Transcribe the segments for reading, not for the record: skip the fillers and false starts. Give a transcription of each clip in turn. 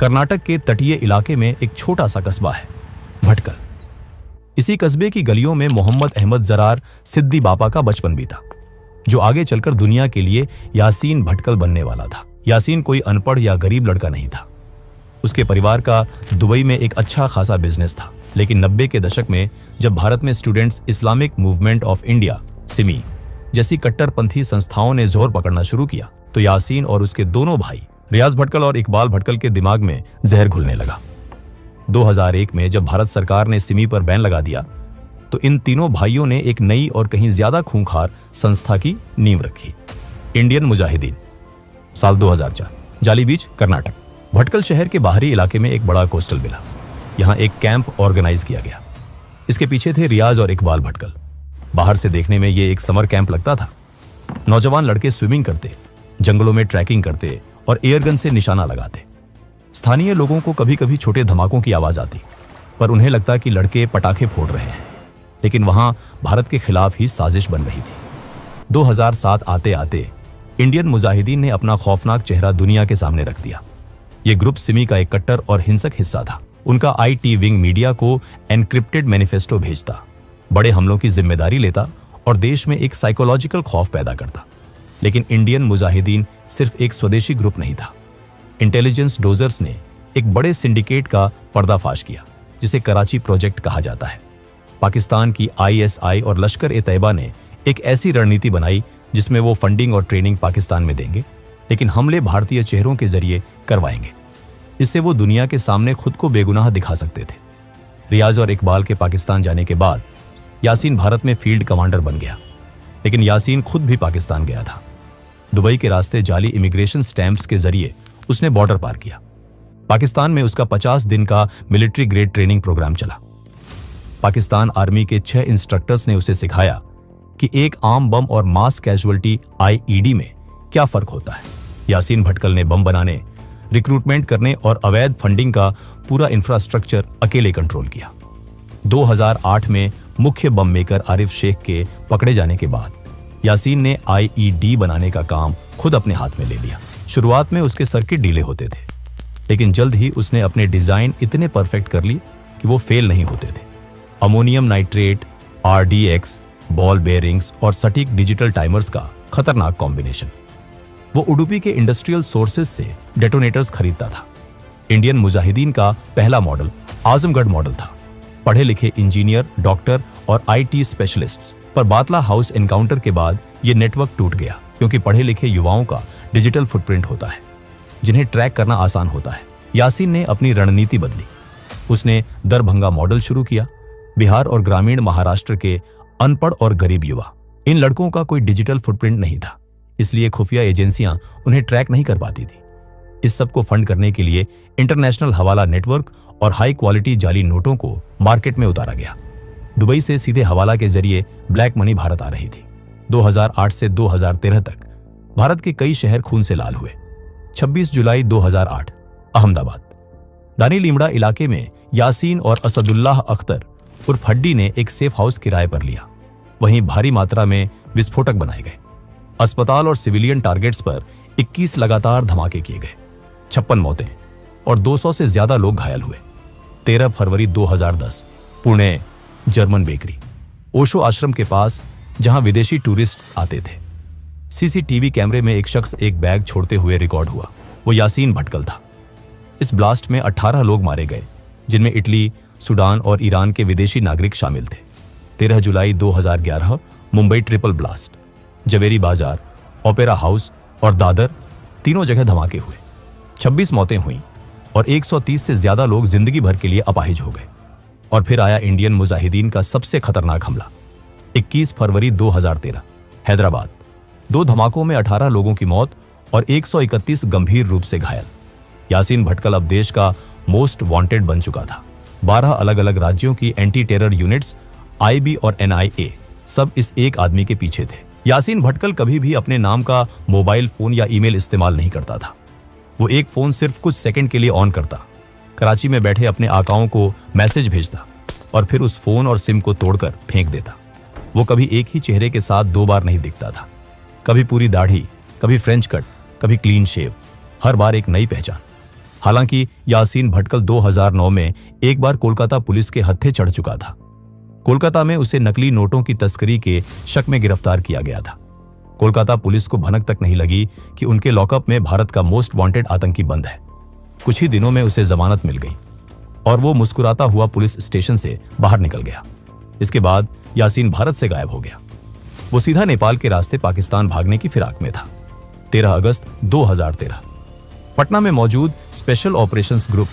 कर्नाटक के तटीय इलाके में एक छोटा सा कस्बा है, भटकल। इसी कस्बे की गलियों में मोहम्मद अहमद जरार सिद्दी बापा का बचपन बीता, जो आगे चलकर दुनिया के लिए यासीन भटकल बनने वाला था। यासीन कोई अनपढ़ या गरीब लड़का नहीं था। उसके परिवार का दुबई में एक अच्छा खासा बिजनेस था, लेकिन 90 के दशक में जब भारत में students Islamic movement of India Simi जैसी कट्टरपंथी संस्थाओं ने जोर पकड़ना शुरू किया, तो यासीन और उसके दोनों भाई रियाज भटकल और इकबाल भटकल के दिमाग में जहर घुलने लगा। 2001 में जब भारत सरकार ने सिमी पर बैन लगा दिया, तो इन तीनों भाइयों ने एक नई और कहीं ज्यादा खूंखार संस्था की नींव रखी, इंडियन मुजाहिदीन। साल 2004, जाली बीच, कर्नाटक। भटकल शहर के बाहरी इलाके में एक बड़ा कोस्टल मिला। यहाँ एक कैंप ऑर्गेनाइज किया गया। इसके पीछे थे रियाज और इकबाल भटकल। बाहर से देखने में ये एक समर कैंप लगता था। नौजवान लड़के स्विमिंग करते, जंगलों में ट्रैकिंग करते और एयरगन से निशाना लगाते। स्थानीय लोगों को कभी कभी छोटे धमाकों की आवाज आती, पर उन्हें लगता कि लड़के पटाखे फोड़ रहे हैं, लेकिन वहां भारत के खिलाफ ही साजिश बन रही थी। 2007 आते आते इंडियन मुजाहिदीन ने अपना खौफनाक चेहरा दुनिया के सामने रख दिया। ये ग्रुप सिमी का एक कट्टर और हिंसक हिस्सा था। उनका आईटी विंग मीडिया को एनक्रिप्टेड मैनिफेस्टो भेजता, बड़े हमलों की जिम्मेदारी लेता और देश में एक साइकोलॉजिकल खौफ पैदा करता। लेकिन इंडियन मुजाहिदीन सिर्फ एक स्वदेशी ग्रुप नहीं था। इंटेलिजेंस डोजर्स ने एक बड़े सिंडिकेट का पर्दाफाश किया, जिसे कराची प्रोजेक्ट कहा जाता है। पाकिस्तान की आईएसआई और लश्कर-ए-तैयबा ने एक ऐसी रणनीति बनाई जिसमें वो फंडिंग और ट्रेनिंग पाकिस्तान में देंगे, लेकिन हमले भारतीय चेहरों के जरिए करवाएंगे। इससे वो दुनिया के सामने खुद को बेगुनाह दिखा सकते थे। रियाज और इकबाल के पाकिस्तान जाने के बाद यासीन भारत में फील्ड कमांडर बन गया, लेकिन यासीन खुद भी पाकिस्तान गया था। दुबई के रास्ते जाली इमिग्रेशन स्टैंप्स के जरिए उसने बॉर्डर पार किया। पाकिस्तान में उसका 50 दिन का मिलिट्री ग्रेड ट्रेनिंग प्रोग्राम चला। पाकिस्तान आर्मी के 6 इंस्ट्रक्टर्स ने उसे सिखाया कि एक आम बम और मास कैजुअल्टी आईईडी में क्या फर्क होता है। यासीन भटकल ने बम बनाने, रिक्रूटमेंट करने और अवैध फंडिंग का पूरा इंफ्रास्ट्रक्चर अकेले कंट्रोल किया। 2008 में मुख्य बम मेकर आरिफ शेख के पकड़े जाने के बाद यासीन ने आईईडी बनाने का काम खुद अपने हाथ में ले लिया। शुरुआत में उसके सर्किट ढीले होते थे, लेकिन जल्द ही उसने अपने डिजाइन इतने परफेक्ट कर लिए कि वो फेल नहीं होते थे। Ammonium nitrate, RDX, ball bearings और सटीक डिजिटल टाइमर्स का खतरनाक कॉम्बिनेशन। वो उडुपी के इंडस्ट्रियल सोर्सेज से डेटोनेटर्स खरीदता था। इंडियन मुजाहिदीन का पहला मॉडल आजमगढ़ मॉडल था। पढ़े लिखे इंजीनियर, डॉक्टर और आईटी स्पेशलिस्ट्स। पर बातला हाउस एनकाउंटर के बाद ये नेटवर्क टूट गया, क्योंकि पढ़े लिखे युवाओं का डिजिटल फुटप्रिंट होता है, जिन्हें ट्रैक करना आसान होता है। यासीन ने अपनी रणनीति बदली। उसने दरभंगा मॉडल शुरू किया। बिहार और ग्रामीण महाराष्ट्र के अनपढ़ और गरीब युवा, इन लड़कों का कोई डिजिटल फुटप्रिंट नहीं था, इसलिए खुफिया एजेंसियां उन्हें ट्रैक नहीं कर पाती थी। इस सब को फंड करने के लिए इंटरनेशनल हवाला नेटवर्क और हाई क्वालिटी जाली नोटों को मार्केट में उतारा गया। दुबई से सीधे हवाला के जरिए ब्लैक मनी भारत आ रही थी। 2008 से 2013 तक भारत के कई शहर खून से लाल हुए। 26 जुलाई 2008, अहमदाबाद दानी लीमड़ा इलाके में यासीन और असदुल्लाह अख्तर उर्फ हड्डी ने एक सेफ हाउस किराए पर लिया। वहीं भारी मात्रा में विस्फोटक बनाए गए। अस्पताल और सिविलियन टारगेट्स पर 21 लगातार धमाके किए गए। 56 मौतें और 200 से ज्यादा लोग घायल हुए। 13 फरवरी 2010, पुणे, जर्मन बेकरी, ओशो आश्रम के पास, जहां विदेशी टूरिस्ट्स आते थे। सीसीटीवी कैमरे में एक शख्स एक बैग छोड़ते हुए रिकॉर्ड हुआ। वो यासीन भटकल था। इस ब्लास्ट में 18 लोग मारे गए, जिनमें इटली, सूडान और ईरान के विदेशी नागरिक शामिल थे। 13 जुलाई 2011, मुंबई ट्रिपल ब्लास्ट, जवेरी बाजार, ओपेरा हाउस और दादर, तीनों जगह धमाके हुए। 26 मौतें हुईं और 130 से ज्यादा लोग जिंदगी भर के लिए अपाहिज हो गए। और फिर आया इंडियन मुजाहिदीन का सबसे खतरनाक हमला। 21 फरवरी 2013, हैदराबाद। 2 धमाकों में 18 लोगों की मौत और 131 गंभीर रूप से घायल। यासीन भटकल अब देश का मोस्ट वांटेड बन चुका था। 12 अलग अलग राज्यों की एंटी टेरर यूनिट्स, आईबी और एनआईए, सब इस एक आदमी के पीछे थे। यासीन भटकल कभी भी अपने नाम का मोबाइल फोन या ईमेल इस्तेमाल नहीं करता था। वो एक फोन सिर्फ कुछ सेकंड के लिए ऑन करता, कराची में बैठे अपने आकाओं को मैसेज भेजता और फिर उस फोन और सिम को तोड़कर फेंक देता। वो कभी एक ही चेहरे के साथ 2 बार नहीं दिखता था। कभी पूरी दाढ़ी, कभी फ्रेंच कट, कभी क्लीन शेव, हर बार एक नई पहचान। हालांकि यासीन भटकल 2009 में एक बार कोलकाता पुलिस के हत्थे चढ़ चुका था। कोलकाता में उसे नकली नोटों की तस्करी के शक में गिरफ्तार किया गया था। कोलकाता पुलिस को भनक तक नहीं लगी कि उनके लॉकअप में भारत का मोस्ट वांटेड आतंकी बंद है। कुछ ही दिनों में उसे जमानत मिल गई और वो मुस्कुराता हुआ पुलिस स्टेशन से बाहर निकल गया। इसके बाद यासीन भारत से गायब हो गया। वो सीधा नेपाल के रास्ते पाकिस्तान भागने की फिराक में था। 13 अगस्त 2013 पटना में मौजूद स्पेशल ऑपरेशंस ग्रुप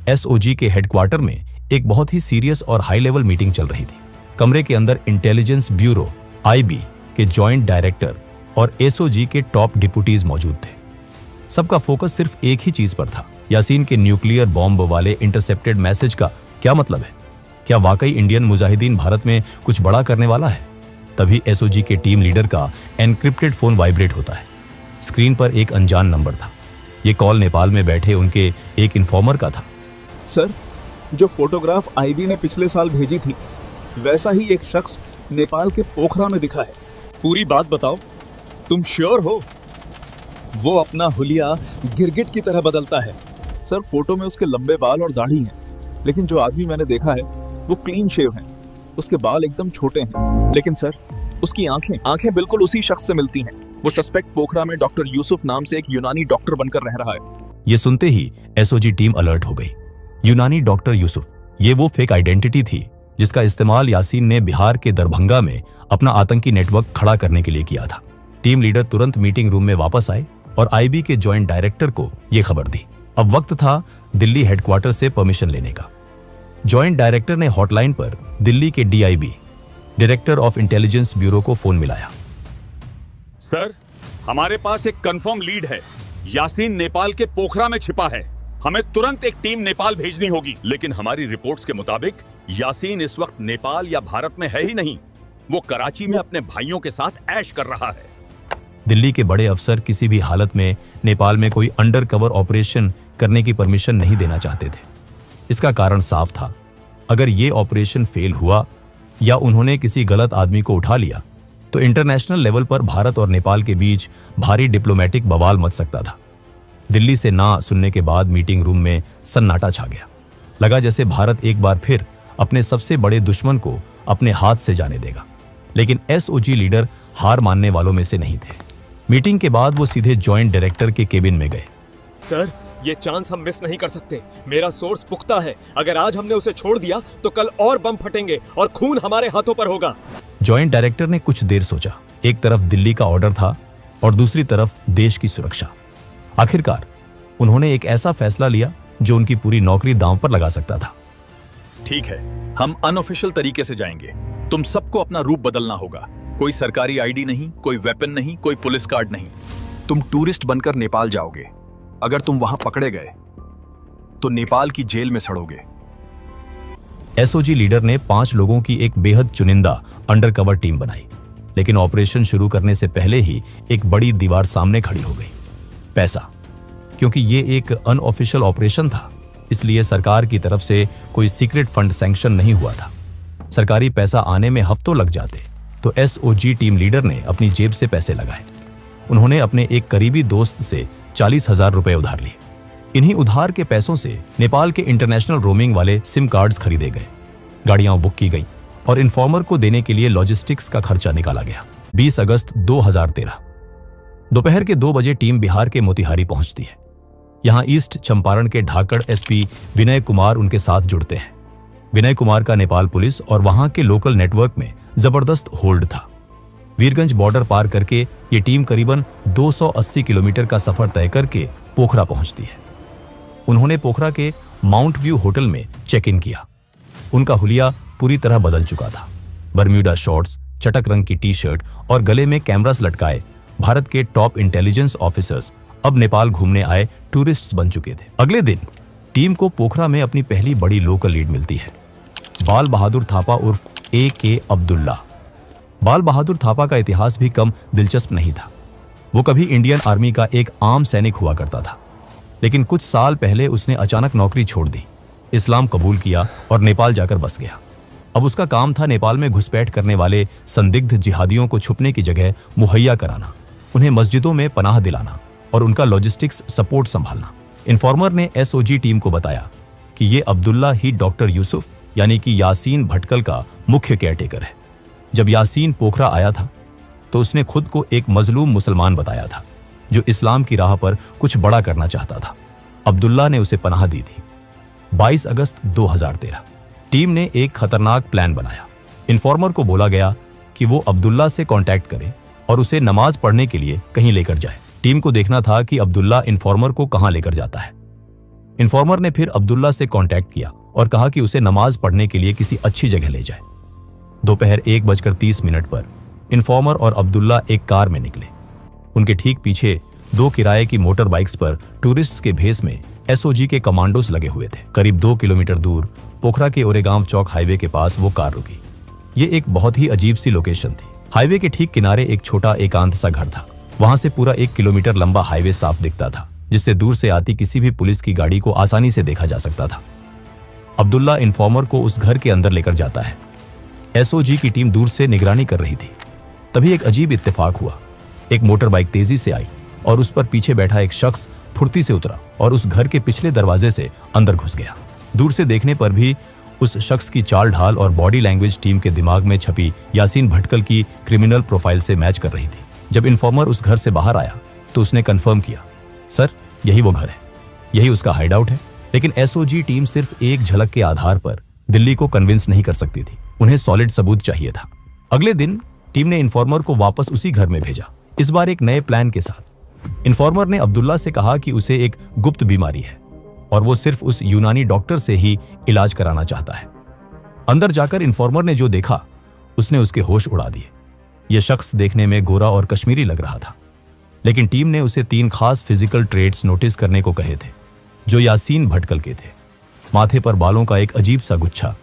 एसओजी के हेडक्वार्टर में एक बहुत ही सीरियस और हाई लेवल मीटिंग चल रही थी। कमरे के अंदर इंटेलिजेंस ब्यूरो आईबी के जॉइंट डायरेक्टर और एसओजी के टॉप डिप्यूटीज मौजूद थे। सबका फोकस सिर्फ एक ही चीज पर था, यासीन के न्यूक्लियर बॉम्ब वाले इंटरसेप्टेड मैसेज का क्या मतलब है। क्या वाकई इंडियन मुजाहिदीन भारत में कुछ बड़ा करने वाला है? तभी एसओजी के टीम लीडर का एनक्रिप्टेड फोन वाइब्रेट होता है। स्क्रीन पर एक अनजान नंबर था। ये कॉल नेपाल में बैठे उनके एक इन्फॉर्मर का था। सर, जो फोटोग्राफ आईबी ने पिछले साल भेजी थी, वैसा ही एक शख्स नेपाल के पोखरा में दिखा है। पूरी बात बताओ, तुम श्योर हो? वो अपना हुलिया गिरगिट की तरह बदलता है। सर, फोटो में उसके लंबे बाल और दाढ़ी हैं, लेकिन जो आदमी मैंने देखा है वो क्लीन शेव है। उसके बाल एकदम छोटे हैं, लेकिन सर उसकी आंखें बिल्कुल उसी शख्स से मिलती हैं। वो सस्पेक्ट पोखरा में डॉक्टर यूसुफ नाम से एक यूनानी डॉक्टर बनकर रह रहा है। ये सुनते ही एसओजी टीम अलर्ट हो गई। यूनानी डॉक्टर यूसुफ, ये वो फेक आइडेंटिटी थी जिसका इस्तेमाल यासीन ने बिहार के दरभंगा में अपना आतंकी नेटवर्क खड़ा करने के लिए किया था। टीम लीडर तुरंत मीटिंग रूम में वापस आए और आईबी के जॉइंट डायरेक्टर को यह खबर दी। अब वक्त था दिल्ली हेडक्वार्टर से परमिशन लेने का। जॉइंट डायरेक्टर ने हॉटलाइन पर दिल्ली के DIB, director of intelligence bureau को फोन मिलाया। सर, हमारे पास एक कंफर्म लीड है। यासीन नेपाल के पोखरा में छिपा है। हमें तुरंत एक टीम नेपाल भेजनी होगी। लेकिन हमारी रिपोर्ट्स के मुताबिक यासीन इस वक्त नेपाल या भारत में है ही नहीं। वो कराची में अपने भाइयों के साथ ऐश कर रहा है। दिल्ली के बड़े अफसर किसी भी हालत में नेपाल में कोई अंडर कवर ऑपरेशन करने की परमिशन नहीं देना चाहते थे। इसका कारण साफ था, अगर ये ऑपरेशन फेल हुआ या उन्होंने किसी गलत आदमी को उठा लिया तो इंटरनेशनल लेवल पर भारत और नेपाल के बीच भारी डिप्लोमेटिक बवाल मच सकता था। दिल्ली से ना सुनने के बाद मीटिंग रूम में सन्नाटा छा गया। लगा जैसे भारत एक बार फिर अपने सबसे बड़े दुश्मन को अपने हाथ से जाने देगा। लेकिन एसओजी लीडर हार मानने वालों में से नहीं थे। मीटिंग के बाद वो सीधे जॉइंट डायरेक्टर के केबिन में गए। सर, ये चांस हम मिस नहीं कर सकते। मेरा सोर्स पुख्ता है। अगर आज हमने उसे छोड़ दिया तो कल और बम फटेंगे और खून हमारे हाथों पर होगा। जॉइंट डायरेक्टर ने कुछ देर सोचा। एक तरफ दिल्ली का ऑर्डर था और दूसरी तरफ देश की सुरक्षा। आखिरकार उन्होंने एक ऐसा फैसला लिया जो उनकी पूरी नौकरी दांव पर लगा सकता था। ठीक है, हम अनऑफिशियल तरीके से जाएंगे। तुम सबको अपना रूप बदलना होगा। कोई सरकारी आईडी नहीं, कोई वेपन नहीं, कोई पुलिस कार्ड नहीं। तुम टूरिस्ट बनकर नेपाल जाओगे। अगर तुम वहां पकड़े गए तो नेपाल की जेल में सड़ोगे। एसओजी लीडर ने 5 लोगों की एक बेहद चुनिंदा अंडरकवर टीम बनाई। लेकिन ऑपरेशन शुरू करने से पहले ही एक बड़ी दीवार सामने खड़ी हो गई। पैसा। क्योंकि ये एक अनऑफिशियल ऑपरेशन था, इसलिए सरकार की तरफ से कोई सीक्रेट फंड सैंक्शन नहीं हुआ था। सरकारी पैसा आने में हफ्तों लग जाते, तो एसओजी टीम लीडर ने अपनी जेब से पैसे लगाए। उन्होंने अपने एक करीबी दोस्त से 40,000 रुपए उधार लिए। इन्हीं उधार के पैसों से नेपाल के इंटरनेशनल रोमिंग वाले सिम कार्ड्स खरीदे गए, गाड़ियां बुक की गई और इन्फॉर्मर को देने के लिए लॉजिस्टिक्स का खर्चा निकाला गया। 20 अगस्त 2013 दोपहर के 2 बजे टीम बिहार के मोतिहारी पहुंचती है। यहां ईस्ट चंपारण के ढाकड़ एसपी विनय कुमार उनके साथ जुड़ते हैं। विनय कुमार का नेपाल पुलिस और वहां के लोकल नेटवर्क में जबरदस्त होल्ड था। वीरगंज बॉर्डर पार करके ये टीम करीबन 280 किलोमीटर का सफर तय करके पोखरा पहुंचती है। उन्होंने पोखरा के माउंट व्यू होटल में चेक इन किया। उनका हुलिया पूरी तरह बदल चुका था। बर्म्यूडा शॉर्ट्स, चटक रंग की टी शर्ट और गले में कैमरास लटकाए भारत के टॉप इंटेलिजेंस ऑफिसर्स अब नेपाल घूमने आए टूरिस्ट्स बन चुके थे। अगले दिन टीम को पोखरा में अपनी पहली बड़ी लोकल लीड मिलती है। बाल बहादुर थापा उर्फ ए.के. अब्दुल्ला। बाल बहादुर थापा का इतिहास भी कम दिलचस्प नहीं था। वो कभी इंडियन आर्मी का एक आम सैनिक हुआ करता था, लेकिन कुछ साल पहले उसने अचानक नौकरी छोड़ दी, इस्लाम कबूल किया और नेपाल जाकर बस गया। अब उसका काम था नेपाल में घुसपैठ करने वाले संदिग्ध जिहादियों को छुपने की जगह मुहैया कराना, उन्हें मस्जिदों में पनाह दिलाना और उनका लॉजिस्टिक्स सपोर्ट संभालना। इन्फॉर्मर ने एसओजी टीम को बताया कि ये अब्दुल्ला ही डॉक्टर यूसुफ यानी कि यासीन भटकल का मुख्य केयरटेकर है। जब यासीन पोखरा आया था तो उसने खुद को एक मजलूम मुसलमान बताया था जो इस्लाम की राह पर कुछ बड़ा करना चाहता था। अब्दुल्ला ने उसे पनाह दी थी। 22 अगस्त 2013 टीम ने एक खतरनाक प्लान बनाया। इन्फॉर्मर को बोला गया कि वो अब्दुल्ला से कांटेक्ट करे और उसे नमाज पढ़ने के लिए कहीं लेकर जाए। टीम को देखना था कि अब्दुल्ला इन्फॉर्मर को कहां लेकर जाता है। इन्फॉर्मर ने फिर अब्दुल्ला से कांटेक्ट किया और कहा कि उसे नमाज पढ़ने के लिए किसी अच्छी जगह ले जाए। दोपहर 1:30 पर इन्फॉर्मर और अब्दुल्ला एक कार में निकले। उनके ठीक पीछे 2 किराए की मोटर बाइक्स पर टूरिस्ट्स के भेस में एसओजी के कमांडोज लगे हुए थे। करीब 2 किलोमीटर दूर पोखरा के ओरेगांव चौक हाईवे के पास वो कार रुकी। ये एक बहुत ही अजीब सी लोकेशन थी। हाईवे के ठीक किनारे एक छोटा एकांत सा घर था। वहां से पूरा 1 किलोमीटर लंबा हाईवे साफ दिखता था, जिससे दूर से आती किसी भी पुलिस की गाड़ी को आसानी से देखा जा सकता था। अब्दुल्ला इन्फॉर्मर को उस घर के अंदर लेकर जाता है। एसओजी की टीम दूर से निगरानी कर रही थी। तभी एक अजीब इत्तेफाक हुआ। एक मोटर बाइक तेजी से आई और उस पर पीछे बैठा एक शख्स फुर्ती से उतरा और उस घर के पिछले दरवाजे से अंदर घुस गया। दूर से देखने पर भी उस शख्स की चाल ढाल और बॉडी लैंग्वेज टीम के दिमाग में छपी यासीन भटकल की क्रिमिनल प्रोफाइल से मैच कर रही थी। जब इन्फॉर्मर उस घर से बाहर आया तो उसने कंफर्म किया, सर यही वो घर है, यही उसका हाइड आउट है। लेकिन एसओजी टीम सिर्फ एक झलक के आधार पर दिल्ली को कन्विंस नहीं कर सकती थी। उन्हें सॉलिड सबूत चाहिए था। अगले दिन टीम ने इन्फॉर्मर को वापस उसी घर में भेजा, इस बार एक नए प्लान के साथ। इन्फॉर्मर ने अब्दुल्ला से कहा कि उसे एक गुप्त बीमारी है और वो सिर्फ उस यूनानी डॉक्टर से ही इलाज कराना चाहता है। अंदर जाकर इन्फॉर्मर ने जो देखा उसने उसके होश उड़ा दिए। यह शख्स देखने में गोरा और कश्मीरी लग रहा था, लेकिन टीम ने उसे 3 खास फिजिकल ट्रेट्स नोटिस करने को कहे थे जो यासीन भटकल के थे। माथे पर बालों का एक अजीब सा गुच्छा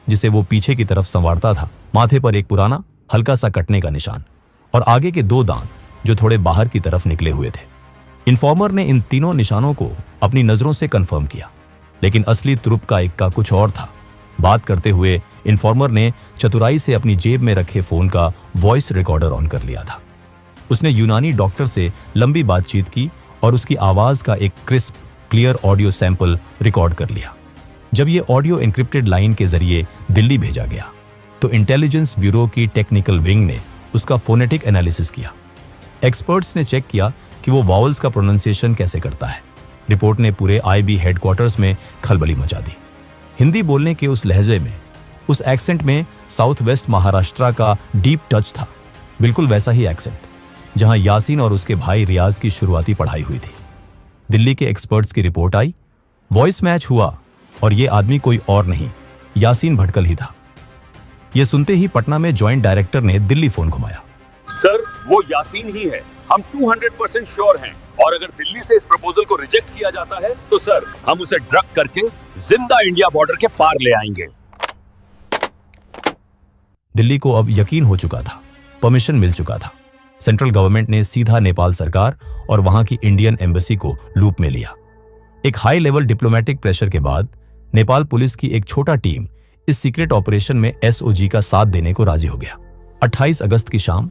जिसे वो पीछे की तरफ संवारता था, माथे पर एक पुराना हल्का सा कटने का निशान और आगे के 2 दांत जो थोड़े बाहर की तरफ निकले हुए थे। इन्फॉर्मर ने इन तीनों निशानों को अपनी नजरों से कंफर्म किया, लेकिन असली तुरुप का इक्का कुछ और था। बात करते हुए इन्फॉर्मर ने चतुराई से अपनी जेब में रखे फोन का वॉइस रिकॉर्डर ऑन कर लिया था। उसने यूनानी डॉक्टर से लंबी बातचीत की और उसकी आवाज का एक crisp clear audio sample record कर लिया। जब ये ऑडियो एन्क्रिप्टेड लाइन के जरिए दिल्ली भेजा गया तो इंटेलिजेंस ब्यूरो की टेक्निकल विंग ने उसका फोनेटिक एनालिसिस किया। एक्सपर्ट्स ने चेक किया कि वो वावल्स का प्रोनाउंसिएशन कैसे करता है। रिपोर्ट ने पूरे आईबी हेडक्वार्टर्स में खलबली मचा दी। हिंदी बोलने के उस लहजे में, उस एक्सेंट में साउथ वेस्ट महाराष्ट्र का डीप टच था। बिल्कुल वैसा ही एक्सेंट जहां यासीन और उसके भाई रियाज की शुरुआती पढ़ाई हुई थी। दिल्ली के एक्सपर्ट्स की रिपोर्ट आई, वॉइस मैच हुआ और ये आदमी कोई और नहीं, यासीन भटकल ही था। यह सुनते ही पटना में ज्वाइंट डायरेक्टर ने दिल्ली फोन घुमाया। सर वो यासीन ही है, हम 200% श्योर हैं। और अगर दिल्ली से इस प्रपोजल को रिजेक्ट किया जाता है तो सर हम उसे ड्रग करके जिंदा इंडिया बॉर्डर के पार ले आएंगे। दिल्ली को अब यकीन हो चुका था, परमिशन मिल चुका था। सेंट्रल गवर्नमेंट ने सीधा नेपाल सरकार और वहां की इंडियन एम्बेसी को लूप में लिया। एक हाई लेवल डिप्लोमेटिक प्रेशर के बाद नेपाल पुलिस की एक छोटा टीम इस सीक्रेट ऑपरेशन में एसओजी का साथ देने को राजी हो गया। 28 अगस्त की शाम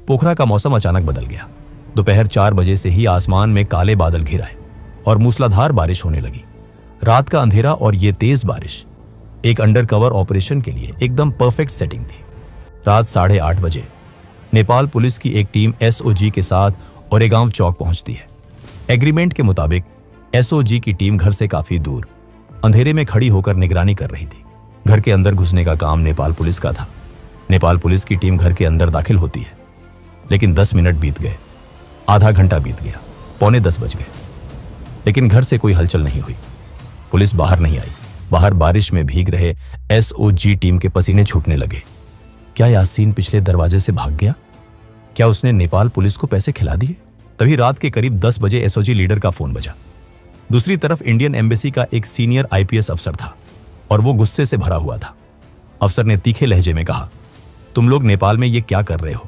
पोखरा का मौसम अचानक बदल गया। दोपहर 4 बजे से ही आसमान में काले बादल घिर आए और मूसलाधार बारिश होने लगी। रात का अंधेरा और ये तेज बारिश एक अंडरकवर ऑपरेशन के लिए एकदम परफेक्ट सेटिंग थी। रात 8:30 बजे नेपाल पुलिस की एक टीम एसओजी के साथ ओरेगांव चौक पहुंचती है। एग्रीमेंट के मुताबिक एसओजी की टीम घर से काफी दूर अंधेरे में खड़ी होकर निगरानी कर रही थी। घर के अंदर घुसने का काम नेपाल पुलिस का था। नेपाल पुलिस की टीम घर के अंदर दाखिल होती है, लेकिन 10 मिनट बीत गए, आधा घंटा बीत गया, 9:45 बज गए, लेकिन घर से कोई हलचल नहीं हुई। पुलिस बाहर नहीं आई। बाहर बारिश में भीग रहे एसओजी टीम के पसीने छूटने लगे। क्या यासीन पिछले दरवाजे से भाग गया? क्या उसने नेपाल पुलिस को पैसे खिला दिए? तभी रात के करीब 10 बजे एसओजी लीडर का फोन बजा। दूसरी तरफ इंडियन एम्बेसी का एक सीनियर आईपीएस अफसर था और वो गुस्से से भरा हुआ था। अफसर ने तीखे लहजे में कहा, तुम लोग नेपाल में ये क्या कर रहे हो?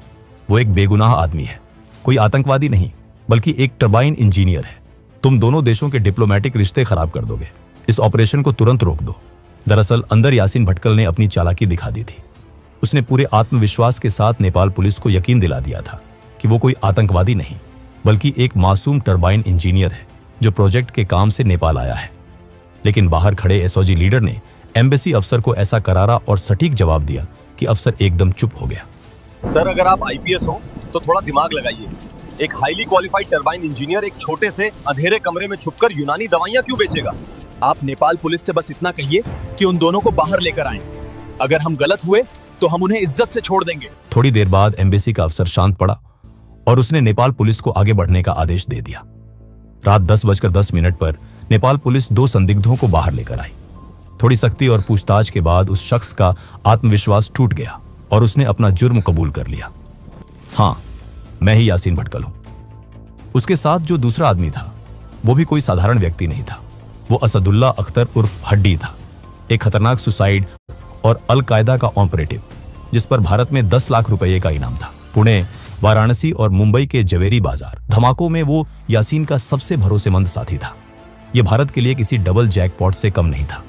वो एक बेगुनाह आदमी है, कोई आतंकवादी नहीं, बल्कि एक टरबाइन इंजीनियर है। तुम दोनों देशों के डिप्लोमेटिक रिश्ते खराब कर दोगे। इस ऑपरेशन को तुरंत रोक दो। दरअसल अंदर यासीन भटकल ने अपनी चालाकी दिखा दी थी। उसने पूरे आत्मविश्वास के साथ नेपाल पुलिस को यकीन दिला दिया था कि वो कोई आतंकवादी नहीं, बल्कि एक मासूम टरबाइन इंजीनियर है जो प्रोजेक्ट के काम से नेपाल आया है। लेकिन बाहर खड़े एसओजी लीडर ने एम्बेसी अफसर को ऐसा करारा और सटीक जवाब दिया कि अफसर एकदम चुप हो गया। सर, अगर आप आईपीएस हो तो थोड़ा दिमाग लगाइए। एक हाईली क्वालिफाइड टरबाइन इंजीनियर एक छोटे से अंधेरे कमरे में छुपकर यूनानी दवाइयां क्यों बेचेगा? आप नेपाल पुलिस से बस इतना कहिए कि उन दोनों को बाहर लेकर आएं। अगर हम गलत हुए तो हम उन्हें इज्जत से छोड़ देंगे। थोड़ी देर बाद एम्बेसी का अफसर शांत पड़ा और उसने नेपाल पुलिस को आगे बढ़ने का आदेश दे दिया। रात 10:10 पर नेपाल पुलिस 2 संदिग्धों को बाहर लेकर आई। थोड़ी सख्ती और पूछताछ के बाद उस शख्स का आत्मविश्वास टूट गया और उसने अपना जुर्म कबूल कर लिया। हाँ, मैं ही यासीन भटकल हूं। उसके साथ जो दूसरा आदमी था वो भी कोई साधारण व्यक्ति नहीं था। वो असदुल्ला अख्तर उर्फ हड्डी था, एक खतरनाक सुसाइड और अल कायदा का ऑपरेटिव, जिस पर भारत में 10 लाख रुपए का इनाम था। पुणे, वाराणसी और मुंबई के जवेरी बाजार धमाकों में वो यासीन का सबसे भरोसेमंद साथी था। यह भारत के लिए किसी डबल जैकपॉट से कम नहीं था।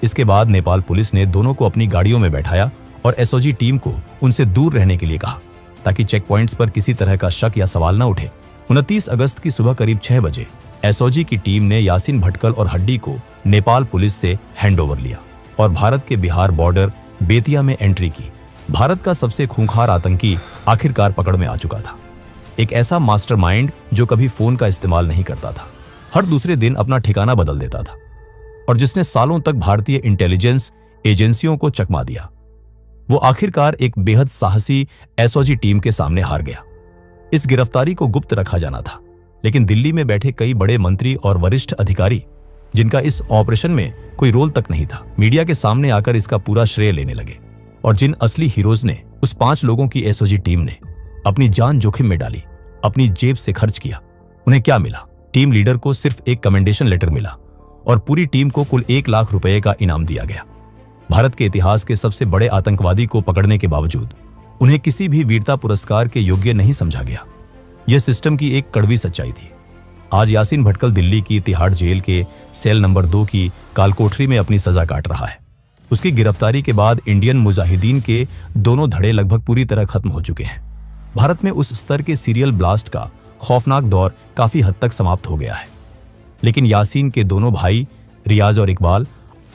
इसके बाद नेपाल पुलिस ने दोनों को अपनी गाड़ियों में बैठाया और एसओजी टीम को उनसे दूर रहने के लिए कहा, ताकि चेक पॉइंट्स पर किसी तरह का शक या सवाल न उठे। 29 अगस्त की सुबह करीब 6 बजे एसओजी की टीम ने यासीन भटकल और हड्डी को नेपाल पुलिस से हैंडओवर लिया और भारत के बिहार बॉर्डर बेतिया में एंट्री की। भारत का सबसे खूंखार आतंकी आखिरकार पकड़ में आ चुका था। एक ऐसा मास्टरमाइंड जो कभी फोन का इस्तेमाल नहीं करता था, हर दूसरे दिन अपना ठिकाना बदल देता था और जिसने सालों तक भारतीय इंटेलिजेंस एजेंसियों को चकमा दिया। वो आखिरकार एक बेहद साहसी एसओजी टीम के सामने हार गया। इस गिरफ्तारी को गुप्त रखा जाना था, लेकिन दिल्ली में बैठे कई बड़े मंत्री और वरिष्ठ अधिकारी, जिनका इस ऑपरेशन में कोई रोल तक नहीं था, मीडिया के सामने आकर इसका पूरा श्रेय लेने लगे। और जिन असली हीरोज ने, उस 5 लोगों की एसओजी टीम ने अपनी जान जोखिम में डाली, अपनी जेब से खर्च किया, उन्हें क्या मिला? टीम लीडर को सिर्फ एक कमेंडेशन लेटर मिला और पूरी टीम को कुल 1 लाख रुपए का इनाम दिया गया। भारत के इतिहास के सबसे बड़े आतंकवादी को पकड़ने के बावजूद उन्हें किसी भी वीरता पुरस्कार के योग्य नहीं समझा गया। यह सिस्टम की एक कड़वी सच्चाई थी। आज यासीन भटकल दिल्ली की तिहाड़ जेल के सेल नंबर 2 की कालकोठरी में अपनी सजा काट रहा है। उसकी गिरफ्तारी के बाद इंडियन मुजाहिदीन के दोनों धड़े लगभग पूरी तरह खत्म हो चुके हैं। भारत में उस स्तर के सीरियल ब्लास्ट का खौफनाक दौर काफी हद तक समाप्त हो गया है। लेकिन यासीन के दोनों भाई रियाज और इकबाल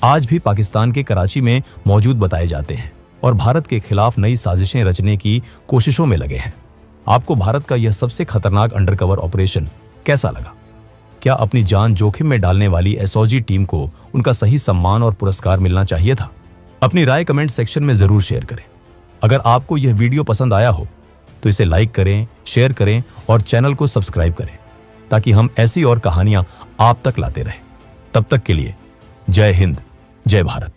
आज भी पाकिस्तान के कराची में मौजूद बताए जाते हैं और भारत के खिलाफ नई साजिशें रचने की कोशिशों में लगे हैं। आपको भारत का यह सबसे खतरनाक अंडरकवर ऑपरेशन कैसा लगा? क्या अपनी जान जोखिम में डालने वाली एसओजी टीम को उनका सही सम्मान और पुरस्कार मिलना चाहिए था? अपनी राय कमेंट सेक्शन में जरूर शेयर करें। अगर आपको यह वीडियो पसंद आया हो तो इसे लाइक करें, शेयर करें और चैनल को सब्सक्राइब करें, ताकि हम ऐसी और कहानियां आप तक लाते रहें। तब तक के लिए जय हिंद, जय भारत।